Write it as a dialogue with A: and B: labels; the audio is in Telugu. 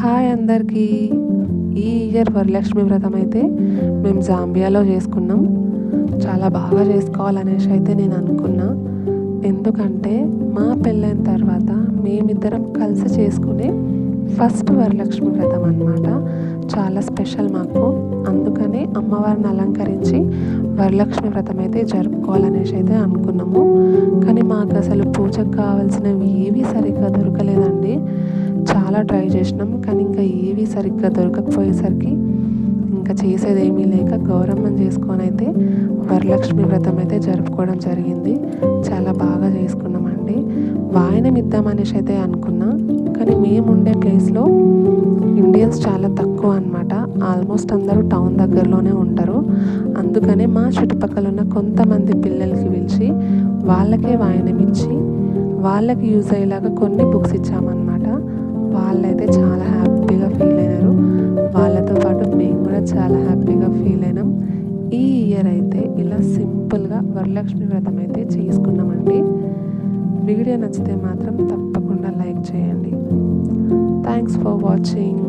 A: హాయ్ అందరికీ. ఈ ఇయర్ వరలక్ష్మి వ్రతం అయితే మేము జాంబియాలో చేసుకున్నాం. చాలా బాగా చేసుకోవాలనేసి అయితే నేను అనుకున్నా. ఎందుకంటే మా పెళ్ళైన తర్వాత మేమిద్దరం కలిసి చేసుకునే ఫస్ట్ వరలక్ష్మి వ్రతం అన్నమాట. చాలా స్పెషల్ మాకు. అందుకనే అమ్మవారిని అలంకరించి వరలక్ష్మి వ్రతం అయితే జరుపుకోవాలనేసి అయితే అనుకున్నాము. కానీ మాకు అసలు పూజకు కావాల్సినవి ఏవి సరిగ్గా దొరకలేదండి. చాలా ట్రై చేసినాం, కానీ ఇంకా ఏవి సరిగ్గా దొరకకపోయేసరికి ఇంకా చేసేది ఏమీ లేక గౌరమ్మని చేసుకొని అయితే వరలక్ష్మి వ్రతం అయితే జరుపుకోవడం జరిగింది. చాలా బాగా చేసుకున్నామండి. వాయనం ఇద్దామనేసి అయితే అనుకున్నా, కానీ మేము ఉండే ప్లేస్లో ఇండియన్స్ చాలా తక్కువ అన్నమాట. ఆల్మోస్ట్ అందరూ టౌన్ దగ్గరలోనే ఉంటారు. అందుకనే మా చుట్టుపక్కల ఉన్న కొంతమంది పిల్లలకి పిలిచి వాళ్ళకే వాయనం ఇచ్చి వాళ్ళకి యూజ్ అయ్యేలాగా కొన్ని బుక్స్ ఇచ్చామన్నమాట. వాళ్ళైతే చాలా హ్యాపీగా ఫీల్ అయినారు. వాళ్ళతో పాటు మేము కూడా చాలా హ్యాపీగా ఫీల్ అయినాం. ఈ ఇయర్ అయితే ఇలా సింపుల్గా వరలక్ష్మి వ్రతం అయితే చేసుకున్నామండి. వీడియో నచ్చితే మాత్రం తప్పకుండా లైక్ చేయండి. Thanks for watching.